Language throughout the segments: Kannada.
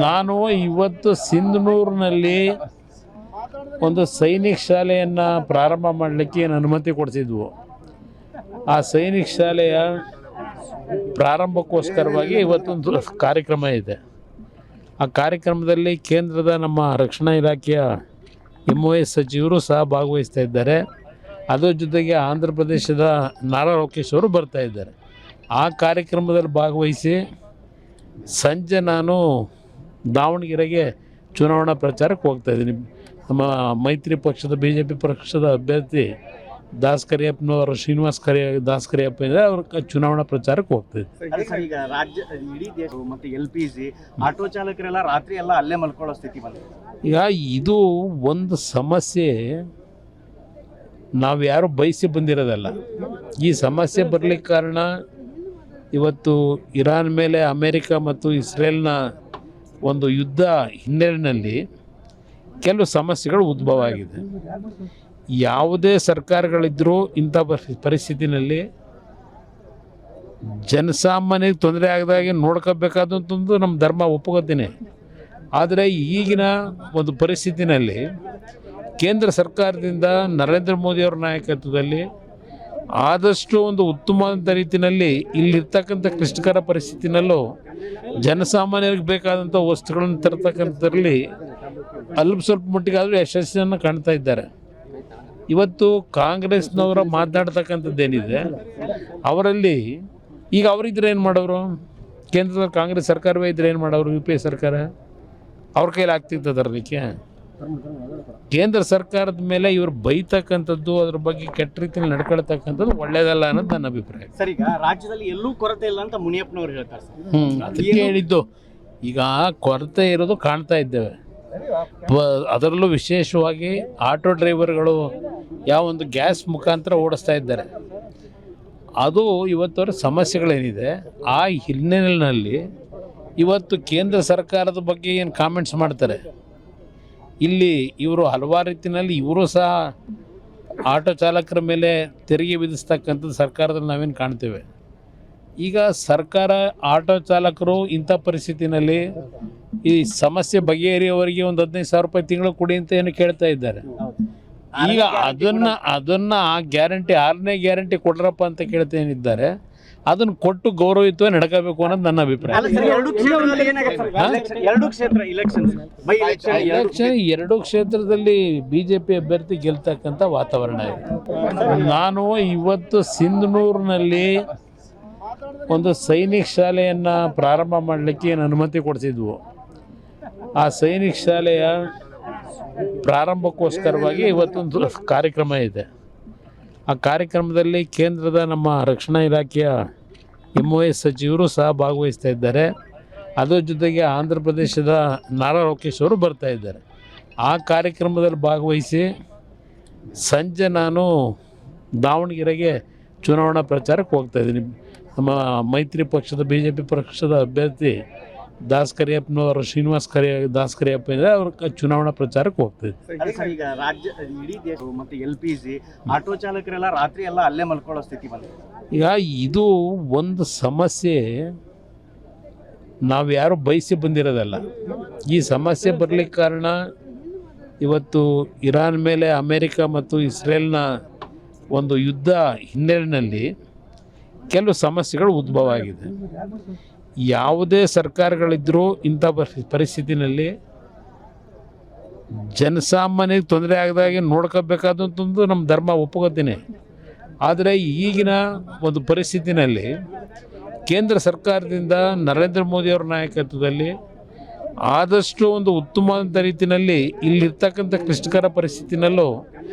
ನಾನು ಇವತ್ತು ಸಿಂಧನೂರಿನಲ್ಲಿ ಒಂದು ಸೈನಿಕ ಶಾಲೆಯನ್ನು ಪ್ರಾರಂಭ ಮಾಡಲಿಕ್ಕೆ ಏನು ಅನುಮತಿ ಕೊಡಿಸಿದ್ವು. ಆ ಸೈನಿಕ ಶಾಲೆಯ ಪ್ರಾರಂಭಕ್ಕೋಸ್ಕರವಾಗಿ ಇವತ್ತೊಂದು ಕಾರ್ಯಕ್ರಮ ಇದೆ. ಆ ಕಾರ್ಯಕ್ರಮದಲ್ಲಿ ಕೇಂದ್ರದ ನಮ್ಮ ರಕ್ಷಣಾ ಇಲಾಖೆಯ MOS ಸಚಿವರು ಸಹ ಭಾಗವಹಿಸ್ತಾ ಇದ್ದಾರೆ. ಅದರ ಜೊತೆಗೆ ಆಂಧ್ರ ಪ್ರದೇಶದ ನಾರಾ ಲೋಕೇಶ್ ಅವರು ಬರ್ತಾ ಇದ್ದಾರೆ. ಆ ಕಾರ್ಯಕ್ರಮದಲ್ಲಿ ಭಾಗವಹಿಸಿ ಸಂಜೆ ನಾನು ದಾವಣಗೆರೆಗೆ ಚುನಾವಣಾ ಪ್ರಚಾರಕ್ಕೆ ಹೋಗ್ತಾಯಿದ್ದೀನಿ. ನಮ್ಮ ಮೈತ್ರಿ ಪಕ್ಷದ BJP ಪಕ್ಷದ ಅಭ್ಯರ್ಥಿ ದಾಸ್-ಕರಿಯಪ್ಪನವರು ಶ್ರೀನಿವಾಸ್ ದಾಸ್-ಕರಿಯಪ್ಪ ಇದ್ದಾರೆ. ಅವ್ರ ಚುನಾವಣಾ ಪ್ರಚಾರಕ್ಕೆ ಹೋಗ್ತಾಯಿದ್ದೆ. ಈಗ ರಾಜ್ಯ ಇಡೀ ದೇಶ ಮತ್ತು LPG ಆಟೋ ಚಾಲಕರೆಲ್ಲ ರಾತ್ರಿ ಎಲ್ಲ ಅಲ್ಲೇ ಮಲ್ಕೊಳ್ಳೋ ಸ್ಥಿತಿ ಬಂದಿದೆ. ಈಗ ಇದು ಒಂದು ಸಮಸ್ಯೆ ನಾವು ಯಾರು ಬಯಸಿ ಬಂದಿರೋದಲ್ಲ. ಈ ಸಮಸ್ಯೆ ಬರಲಿಕ್ಕೆ ಕಾರಣ ಇವತ್ತು ಇರಾನ್ ಮೇಲೆ ಅಮೇರಿಕ ಮತ್ತು ಇಸ್ರೇಲ್ನ ಒಂದು ಯುದ್ಧ ಹಿನ್ನೆಲೆಯಲ್ಲಿ ಕೆಲವು ಸಮಸ್ಯೆಗಳು ಉದ್ಭವ ಆಗಿದೆ. ಯಾವುದೇ ಸರ್ಕಾರಗಳಿದ್ದರೂ ಇಂಥ ಪರಿಸ್ಥಿತಿನಲ್ಲಿ ಜನಸಾಮಾನ್ಯರಿಗೆ ತೊಂದರೆ ಆಗದಾಗೆ ನೋಡ್ಕೋಬೇಕಾದಂಥದ್ದು ನಮ್ಮ ಧರ್ಮ, ಒಪ್ಕೋತೀನಿ. ಆದರೆ ಈಗಿನ ಒಂದು ಪರಿಸ್ಥಿತಿನಲ್ಲಿ ಕೇಂದ್ರ ಸರ್ಕಾರದಿಂದ ನರೇಂದ್ರ ಮೋದಿಯವರ ನಾಯಕತ್ವದಲ್ಲಿ ಆದಷ್ಟು ಒಂದು ಉತ್ತಮವಾದ ರೀತಿಯಲ್ಲಿ ಇಲ್ಲಿರ್ತಕ್ಕಂಥ ಕ್ಲಿಷ್ಟಕರ ಪರಿಸ್ಥಿತಿನಲ್ಲೂ ಜನಸಾಮಾನ್ಯರಿಗೆ ಬೇಕಾದಂಥ ವಸ್ತುಗಳನ್ನು ತರತಕ್ಕಂಥದ್ರಲ್ಲಿ ಅಲ್ಪ ಸ್ವಲ್ಪ ಮಟ್ಟಿಗಾದರೂ ಯಶಸ್ಸನ್ನು ಕಾಣ್ತಾ ಇದ್ದಾರೆ. ಇವತ್ತು ಕಾಂಗ್ರೆಸ್ನವರ ಮಾತನಾಡ್ತಕ್ಕಂಥದ್ದೇನಿದೆ ಅವರಲ್ಲಿ ಈಗ ಅವರಿದ್ರೆ ಏನು ಮಾಡೋರು? ಕೇಂದ್ರದ ಕಾಂಗ್ರೆಸ್ ಸರ್ಕಾರವೇ ಇದ್ರೆ ಏನು ಮಾಡೋರು? UPA ಸರ್ಕಾರ ಅವ್ರ ಕೈಲಿ ಆಗ್ತಿತ್ತು ತರಲಿಕ್ಕೆ. ಕೇಂದ್ರ ಸರ್ಕಾರದ ಮೇಲೆ ಇವರು ಬೈತಕ್ಕಂಥದ್ದು, ಅದ್ರ ಬಗ್ಗೆ ಕೆಟ್ಟ ರೀತಿಯಲ್ಲಿ ನಡ್ಕೊಳ್ತಕ್ಕಂಥದ್ದು ಒಳ್ಳೇದಲ್ಲ ಅನ್ನೋದು ನನ್ನ ಅಭಿಪ್ರಾಯ. ಸರ್, ಈಗ ರಾಜ್ಯದಲ್ಲಿ ಎಲ್ಲೂ ಕೊರತೆ ಇಲ್ಲ ಅಂತ ಮುನಿಯಪ್ಪನವರು ಹೇಳ್ತಾರೆ. ಅದಕ್ಕೆ ಹೇಳಿದ್ದು. ಈಗ ಕೊರತೆ ಇರೋದು ಕಾಣ್ತಾ ಇದ್ದೇವೆ. ಅದರಲ್ಲೂ ವಿಶೇಷವಾಗಿ ಆಟೋ ಡ್ರೈವರ್ಗಳು ಯಾವ ಒಂದು ಗ್ಯಾಸ್ ಮುಖಾಂತರ ಓಡಿಸ್ತಾ ಇದ್ದಾರೆ, ಅದು ಇವತ್ತವರ ಸಮಸ್ಯೆಗಳೇನಿದೆ ಆ ಹಿನ್ನೆಲೆಯಲ್ಲಿ ಇವತ್ತು ಕೇಂದ್ರ ಸರ್ಕಾರದ ಬಗ್ಗೆ ಏನು ಕಾಮೆಂಟ್ಸ್ ಮಾಡ್ತಾರೆ. ಇಲ್ಲಿ ಇವರು ಹಲವಾರು ರೀತಿಯಲ್ಲಿ ಇವರು ಸಹ ಆಟೋ ಚಾಲಕರ ಮೇಲೆ ತೆರಿಗೆ ವಿಧಿಸ್ತಕ್ಕಂಥದ್ದು ಸರ್ಕಾರದಲ್ಲಿ ನಾವೇನು ಕಾಣ್ತೇವೆ. ಈಗ ಸರ್ಕಾರ ಆಟೋ ಚಾಲಕರು ಇಂಥ ಪರಿಸ್ಥಿತಿನಲ್ಲಿ ಈ ಸಮಸ್ಯೆ ಬಗೆಹರಿಯವರಿಗೆ ಒಂದು 15,000 ರೂಪಾಯಿ ತಿಂಗಳು ಕೊಡಿ ಅಂತ ಏನು ಕೇಳ್ತಾ ಇದ್ದಾರೆ. ಈಗ ಅದನ್ನು ಆ ಗ್ಯಾರಂಟಿ 6ನೇ ಗ್ಯಾರಂಟಿ ಕೊಡ್ರಪ್ಪ ಅಂತ ಕೇಳ್ತಾ ಏನಿದ್ದಾರೆ, ಅದನ್ನು ಕೊಟ್ಟು ಗೌರವಯುತವಾಗಿ ನಡ್ಕೋಬೇಕು ಅನ್ನೋದು ನನ್ನ ಅಭಿಪ್ರಾಯ. ಎರಡೂ ಕ್ಷೇತ್ರದಲ್ಲಿ BJP ಅಭ್ಯರ್ಥಿ ಗೆಲ್ತಕ್ಕಂಥ ವಾತಾವರಣ ಇದೆ. ನಾನು ಇವತ್ತು ಸಿಂಧನೂರಿನಲ್ಲಿ ಒಂದು ಸೈನಿಕ ಶಾಲೆಯನ್ನು ಪ್ರಾರಂಭ ಮಾಡಲಿಕ್ಕೆ ಏನು ಅನುಮತಿ ಕೊಡಿಸಿದ್ವು. ಆ ಸೈನಿಕ ಶಾಲೆಯ ಪ್ರಾರಂಭಕ್ಕೋಸ್ಕರವಾಗಿ ಇವತ್ತೊಂದು ಕಾರ್ಯಕ್ರಮ ಇದೆ. ಆ ಕಾರ್ಯಕ್ರಮದಲ್ಲಿ ಕೇಂದ್ರದ ನಮ್ಮ ರಕ್ಷಣಾ ಇಲಾಖೆಯ MOS ಸಚಿವರು ಸಹ ಭಾಗವಹಿಸ್ತಾ ಇದ್ದಾರೆ. ಅದರ ಜೊತೆಗೆ ಆಂಧ್ರ ಪ್ರದೇಶದ ನಾರಾ ಲೋಕೇಶ್ ಅವರು ಬರ್ತಾ ಇದ್ದಾರೆ. ಆ ಕಾರ್ಯಕ್ರಮದಲ್ಲಿ ಭಾಗವಹಿಸಿ ಸಂಜೆ ನಾನು ದಾವಣಗೆರೆಗೆ ಚುನಾವಣಾ ಪ್ರಚಾರಕ್ಕೆ ಹೋಗ್ತಾಯಿದ್ದೀನಿ. ನಮ್ಮ ಮೈತ್ರಿ ಪಕ್ಷದ BJP ಪಕ್ಷದ ಅಭ್ಯರ್ಥಿ ದಾಸ್-ಕರಿಯಪ್ಪನವರು ಶ್ರೀನಿವಾಸ್ ದಾಸ್-ಕರಿಯಪ್ಪ ಇದ್ದಾರೆ. ಅವ್ರ ಚುನಾವಣಾ ಪ್ರಚಾರಕ್ಕೆ ಹೋಗ್ತಾಯಿದ್ದಾರೆ. ಈಗ ರಾಜ್ಯ ಇಡೀ ದೇಶ ಮತ್ತು LPG ಆಟೋ ಚಾಲಕರೆಲ್ಲ ರಾತ್ರಿ ಎಲ್ಲ ಅಲ್ಲೇ ಮಲ್ಕೊಳ್ಳೋ ಸ್ಥಿತಿ ಬಂದಿದೆ. ಈಗ ಇದು ಒಂದು ಸಮಸ್ಯೆ ನಾವು ಯಾರು ಬಯಸಿ ಬಂದಿರೋದಲ್ಲ. ಈ ಸಮಸ್ಯೆ ಬರಲಿಕ್ಕೆ ಕಾರಣ ಇವತ್ತು ಇರಾನ್ ಮೇಲೆ ಅಮೇರಿಕ ಮತ್ತು ಇಸ್ರೇಲ್ನ ಒಂದು ಯುದ್ಧ ಹಿನ್ನೆಲೆಯಲ್ಲಿ ಕೆಲವು ಸಮಸ್ಯೆಗಳು ಉದ್ಭವ ಆಗಿದೆ. ಯಾವುದೇ ಸರ್ಕಾರಗಳಿದ್ದರೂ ಇಂಥ ಪರಿಸ್ಥಿತಿನಲ್ಲಿ ಜನಸಾಮಾನ್ಯರಿಗೆ ತೊಂದರೆ ಆಗದಾಗೆ ನೋಡ್ಕೋಬೇಕಾದಂಥದ್ದು ನಮ್ಮ ಧರ್ಮ, ಒಪ್ಕೋತೀನಿ. ಆದರೆ ಈಗಿನ ಒಂದು ಪರಿಸ್ಥಿತಿನಲ್ಲಿ ಕೇಂದ್ರ ಸರ್ಕಾರದಿಂದ ನರೇಂದ್ರ ಮೋದಿಯವರ ನಾಯಕತ್ವದಲ್ಲಿ ಆದಷ್ಟು ಒಂದು ಉತ್ತಮವಾದ ರೀತಿಯಲ್ಲಿ ಇಲ್ಲಿರ್ತಕ್ಕಂಥ ಕ್ಲಿಷ್ಟಕರ ಪರಿಸ್ಥಿತಿನಲ್ಲೂ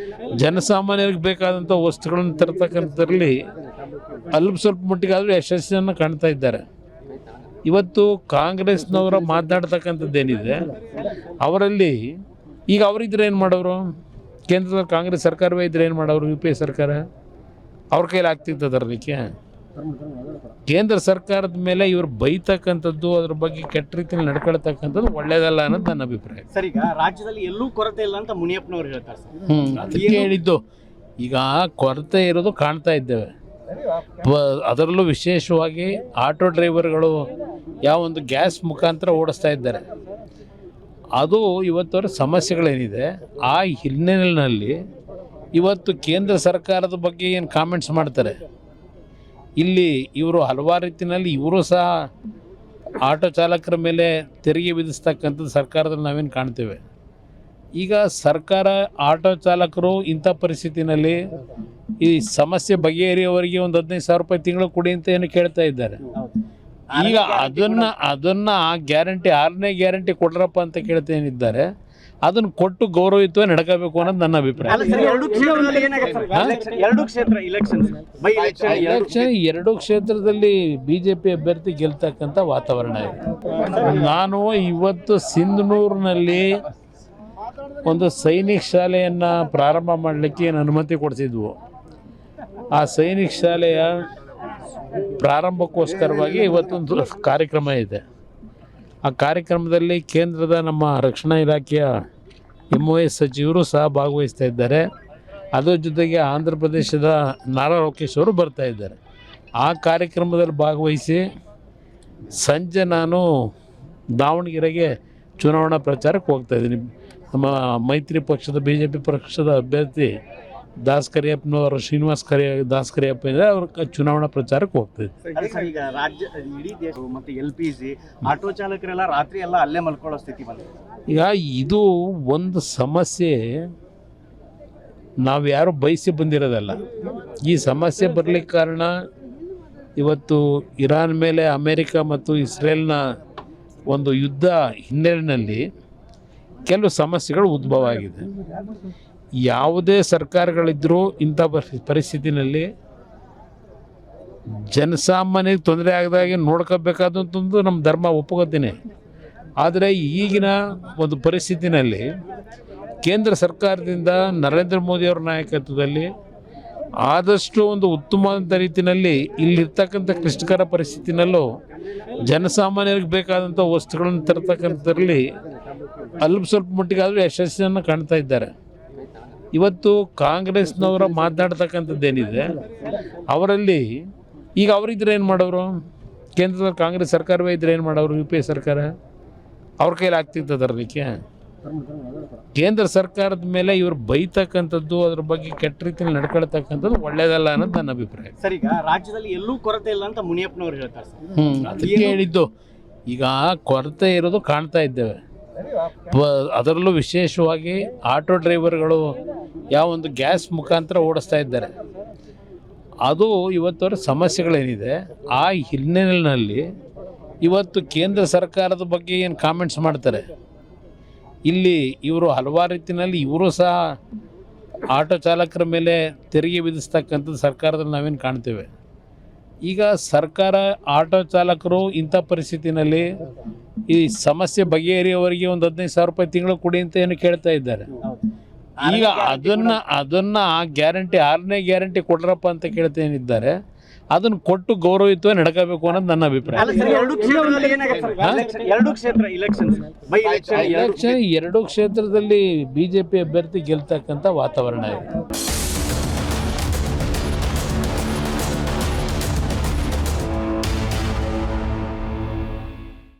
ಜನಸಾಮಾನ್ಯರಿಗೆ ಬೇಕಾದಂಥ ವಸ್ತುಗಳನ್ನು ತರತಕ್ಕಂಥದ್ರಲ್ಲಿ ಅಲ್ಪ ಸ್ವಲ್ಪ ಮಟ್ಟಿಗಾದರೂ ಯಶಸ್ಸನ್ನು ಕಾಣ್ತಾ ಇದ್ದಾರೆ. ಇವತ್ತು ಕಾಂಗ್ರೆಸ್ನವರ ಮಾತನಾಡ್ತಕ್ಕಂಥದ್ದೇನಿದೆ ಅವರಲ್ಲಿ ಈಗ ಅವರಿದ್ರೆ ಏನು ಮಾಡೋರು? ಕೇಂದ್ರದ ಕಾಂಗ್ರೆಸ್ ಸರ್ಕಾರವೇ ಇದ್ರೆ ಏನು ಮಾಡೋರು? UPA ಸರ್ಕಾರ ಅವ್ರ ಕೈಲಿ ಆಗ್ತಿತ್ತು ತರಲಿಕ್ಕೆ. ಕೇಂದ್ರ ಸರ್ಕಾರದ ಮೇಲೆ ಇವರು ಬೈತಕ್ಕಂಥದ್ದು, ಅದ್ರ ಬಗ್ಗೆ ಕೆಟ್ಟ ರೀತಿಯಲ್ಲಿ ನಡ್ಕೊಳ್ತಕ್ಕಂಥದ್ದು ಒಳ್ಳೇದಲ್ಲ ಅನ್ನೋದು ನನ್ನ ಅಭಿಪ್ರಾಯ. ಸರ್, ಈಗ ರಾಜ್ಯದಲ್ಲಿ ಎಲ್ಲೂ ಕೊರತೆ ಇಲ್ಲ ಅಂತ ಮುನಿಯಪ್ಪನವರು ಹೇಳ್ತಾರೆ. ಅದಕ್ಕೆ ಹೇಳಿದ್ದು. ಈಗ ಕೊರತೆ ಇರೋದು ಕಾಣ್ತಾ ಇದ್ದೇವೆ. ಅದರಲ್ಲೂ ವಿಶೇಷವಾಗಿ ಆಟೋ ಡ್ರೈವರ್ಗಳು ಯಾವ ಒಂದು ಗ್ಯಾಸ್ ಮುಖಾಂತರ ಓಡಿಸ್ತಾ ಇದ್ದಾರೆ. ಅದು ಇವತ್ತವರ ಸಮಸ್ಯೆಗಳೇನಿದೆ ಆ ಹಿನ್ನೆಲೆಯಲ್ಲಿ ಇವತ್ತು ಕೇಂದ್ರ ಸರ್ಕಾರದ ಬಗ್ಗೆ ಏನು ಕಾಮೆಂಟ್ಸ್ ಮಾಡ್ತಾರೆ, ಇಲ್ಲಿ ಇವರು ಹಲವಾರು ರೀತಿಯಲ್ಲಿ ಇವರು ಸಹ ಆಟೋ ಚಾಲಕರ ಮೇಲೆ ತೆರಿಗೆ ವಿಧಿಸ್ತಕ್ಕಂಥದ್ದು ಸರ್ಕಾರದಲ್ಲಿ ನಾವೇನು ಕಾಣ್ತೇವೆ. ಈಗ ಸರ್ಕಾರ ಆಟೋ ಚಾಲಕರು ಇಂಥ ಪರಿಸ್ಥಿತಿನಲ್ಲಿ ಈ ಸಮಸ್ಯೆ ಬಗೆಹರಿಯವರಿಗೆ ಒಂದು 15,000 ರೂಪಾಯಿ ತಿಂಗಳು ಕೊಡಿ ಅಂತ ಏನು ಕೇಳ್ತಾ ಇದ್ದಾರೆ. ಈಗ ಅದನ್ನು ಆ ಗ್ಯಾರಂಟಿ 6ನೇ ಗ್ಯಾರಂಟಿ ಕೊಡ್ರಪ್ಪ ಅಂತ ಕೇಳ್ತೇನಿದ್ದಾರೆ, ಅದನ್ನು ಕೊಟ್ಟು ಗೌರವಯುತವಾಗಿ ನಡ್ಕೋಬೇಕು ಅನ್ನೋದು ನನ್ನ ಅಭಿಪ್ರಾಯ. ಎಲೆಕ್ಷನ್ 2 ಕ್ಷೇತ್ರದಲ್ಲಿ BJP ಅಭ್ಯರ್ಥಿ ಗೆಲ್ತಕ್ಕಂಥ ವಾತಾವರಣ ಇದೆ. ನಾನು ಇವತ್ತು ಸಿಂಧನೂರಿನಲ್ಲಿ ಒಂದು ಸೈನಿಕ ಶಾಲೆಯನ್ನು ಪ್ರಾರಂಭ ಮಾಡಲಿಕ್ಕೆ ಏನು ಅನುಮತಿ ಕೊಡಿಸಿದ್ವು. ಆ ಸೈನಿಕ ಶಾಲೆಯ ಪ್ರಾರಂಭಕ್ಕೋಸ್ಕರವಾಗಿ ಇವತ್ತೊಂದು ಕಾರ್ಯಕ್ರಮ ಇದೆ. ಆ ಕಾರ್ಯಕ್ರಮದಲ್ಲಿ ಕೇಂದ್ರದ ನಮ್ಮ ರಕ್ಷಣಾ ಇಲಾಖೆಯ MOS ಸಚಿವರು ಸಹ ಭಾಗವಹಿಸ್ತಾ ಇದ್ದಾರೆ. ಅದರ ಜೊತೆಗೆ ಆಂಧ್ರ ಪ್ರದೇಶದ ನಾರಾ ಲೋಕೇಶ್ ಅವರು ಬರ್ತಾ ಇದ್ದಾರೆ. ಆ ಕಾರ್ಯಕ್ರಮದಲ್ಲಿ ಭಾಗವಹಿಸಿ ಸಂಜೆ ನಾನು ದಾವಣಗೆರೆಗೆ ಚುನಾವಣಾ ಪ್ರಚಾರಕ್ಕೆ ಹೋಗ್ತಾಯಿದ್ದೀನಿ. ನಮ್ಮ ಮೈತ್ರಿ ಪಕ್ಷದ BJP ಪಕ್ಷದ ಅಭ್ಯರ್ಥಿ ದಾಸ್-ಕರಿಯಪ್ಪನವರು ಶ್ರೀನಿವಾಸ್ ದಾಸ್-ಕರಿಯಪ್ಪ ಇದ್ದಾರೆ, ಅವ್ರ ಚುನಾವಣಾ ಪ್ರಚಾರಕ್ಕೆ ಹೋಗ್ತಾಯಿದ್ದೆ. ಈಗ ರಾಜ್ಯ ಇಡೀ ದೇಶ ಮತ್ತು LPG ಆಟೋ ಚಾಲಕರೆಲ್ಲ ರಾತ್ರಿ ಎಲ್ಲ ಅಲ್ಲೇ ಮಲ್ಕೊಳ್ಳೋ ಸ್ಥಿತಿ ಬಂದಿದೆ. ಈಗ ಇದು ಒಂದು ಸಮಸ್ಯೆ ನಾವು ಯಾರು ಬಯಸಿ ಬಂದಿರೋದಲ್ಲ. ಈ ಸಮಸ್ಯೆ ಬರಲಿಕ್ಕೆ ಕಾರಣ ಇವತ್ತು ಇರಾನ್ ಮೇಲೆ ಅಮೇರಿಕ ಮತ್ತು ಇಸ್ರೇಲ್ನ ಒಂದು ಯುದ್ಧ ಹಿನ್ನೆಲೆಯಲ್ಲಿ ಕೆಲವು ಸಮಸ್ಯೆಗಳು ಉದ್ಭವ ಆಗಿದೆ. ಯಾವುದೇ ಸರ್ಕಾರಗಳಿದ್ದರೂ ಇಂಥ ಪರಿಸ್ಥಿತಿನಲ್ಲಿ ಜನಸಾಮಾನ್ಯರಿಗೆ ತೊಂದರೆ ಆಗದಾಗೆ ನೋಡ್ಕೋಬೇಕಾದಂಥದ್ದು ನಮ್ಮ ಧರ್ಮ, ಒಪ್ಕೋತೀನಿ. ಆದರೆ ಈಗಿನ ಒಂದು ಪರಿಸ್ಥಿತಿನಲ್ಲಿ ಕೇಂದ್ರ ಸರ್ಕಾರದಿಂದ ನರೇಂದ್ರ ಮೋದಿಯವರ ನಾಯಕತ್ವದಲ್ಲಿ ಆದಷ್ಟು ಒಂದು ಉತ್ತಮವಾದ ರೀತಿಯಲ್ಲಿ ಇಲ್ಲಿರ್ತಕ್ಕಂಥ ಕ್ಲಿಷ್ಟಕರ ಪರಿಸ್ಥಿತಿನಲ್ಲೂ ಜನಸಾಮಾನ್ಯರಿಗೆ ಬೇಕಾದಂಥ ವಸ್ತುಗಳನ್ನು ತರತಕ್ಕಂಥದ್ರಲ್ಲಿ ಸ್ವಲ್ಪ ಮಟ್ಟಿಗಾದರೂ ಯಶಸ್ಸನ್ನು ಕಾಣ್ತಾ ಇದ್ದಾರೆ. ಇವತ್ತು ಕಾಂಗ್ರೆಸ್ನವರ ಮಾತನಾಡ್ತಕ್ಕಂಥದ್ದೇನಿದೆ ಅವರಲ್ಲಿ ಈಗ ಅವರಿದ್ರೆ ಏನು ಮಾಡೋರು, ಕೇಂದ್ರದ ಕಾಂಗ್ರೆಸ್ ಸರ್ಕಾರವೇ ಇದ್ರೆ ಏನು ಮಾಡೋರು, UPA ಸರ್ಕಾರ ಅವ್ರ ಕೈಲಿ ಆಗ್ತಿತ್ತು ತರಲಿಕ್ಕೆ. ಕೇಂದ್ರ ಸರ್ಕಾರದ ಮೇಲೆ ಇವರು ಬೈತಕ್ಕಂಥದ್ದು, ಅದ್ರ ಬಗ್ಗೆ ಕೆಟ್ಟ ರೀತಿಯಲ್ಲಿ ನಡ್ಕೊಳ್ತಕ್ಕಂಥದ್ದು ಒಳ್ಳೇದಲ್ಲ ಅನ್ನೋದು ನನ್ನ ಅಭಿಪ್ರಾಯ. ಸರ್, ಈಗ ರಾಜ್ಯದಲ್ಲಿ ಎಲ್ಲೂ ಕೊರತೆ ಇಲ್ಲ ಅಂತ ಮುನಿಯಪ್ಪನವರು ಹೇಳ್ತಾರೆ. ಅದಕ್ಕೆ ಹೇಳಿದ್ದು, ಈಗ ಕೊರತೆ ಇರೋದು ಕಾಣ್ತಾ ಇದ್ದೇವೆ. ಅದರಲ್ಲೂ ವಿಶೇಷವಾಗಿ ಆಟೋ ಡ್ರೈವರ್ಗಳು ಯಾವ ಒಂದು ಗ್ಯಾಸ್ ಮುಖಾಂತರ ಓಡಿಸ್ತಾ ಇದ್ದಾರೆ. ಅದು ಇವತ್ತವರ ಸಮಸ್ಯೆಗಳೇನಿದೆ ಆ ಹಿನ್ನೆಲೆಯಲ್ಲಿ ಇವತ್ತು ಕೇಂದ್ರ ಸರ್ಕಾರದ ಬಗ್ಗೆ ಏನು ಕಾಮೆಂಟ್ಸ್ ಮಾಡ್ತಾರೆ, ಇಲ್ಲಿ ಇವರು ಹಲವಾರು ರೀತಿಯಲ್ಲಿ ಇವರು ಸಹ ಆಟೋ ಚಾಲಕರ ಮೇಲೆ ತೆರಿಗೆ ವಿಧಿಸ್ತಕ್ಕಂಥದ್ದು ಸರ್ಕಾರದಲ್ಲಿ ನಾವೇನು ಕಾಣ್ತೇವೆ. ಈಗ ಸರ್ಕಾರ ಆಟೋ ಚಾಲಕರು ಇಂಥ ಪರಿಸ್ಥಿತಿನಲ್ಲಿ ಈ ಸಮಸ್ಯೆ ಬಗೆಹರಿಯವರಿಗೆ ಒಂದು 15,000 ರೂಪಾಯಿ ತಿಂಗಳು ಕೊಡಿ ಅಂತ ಏನು ಕೇಳ್ತಾ ಇದ್ದಾರೆ. ಈಗ ಅದನ್ನು ಆ ಗ್ಯಾರಂಟಿ 6ನೇ ಗ್ಯಾರಂಟಿ ಕೊಡ್ರಪ್ಪ ಅಂತ ಕೇಳ್ತೇನಿದ್ದಾರೆ, ಅದನ್ನು ಕೊಟ್ಟು ಗೌರವಯುತವಾಗಿ ನಡ್ಕೋಬೇಕು ಅನ್ನೋದು ನನ್ನ ಅಭಿಪ್ರಾಯ. ಎಲೆಕ್ಷನ್ 2 ಕ್ಷೇತ್ರದಲ್ಲಿ BJP ಅಭ್ಯರ್ಥಿ ಗೆಲ್ತಕ್ಕಂಥ ವಾತಾವರಣ ಇದೆ.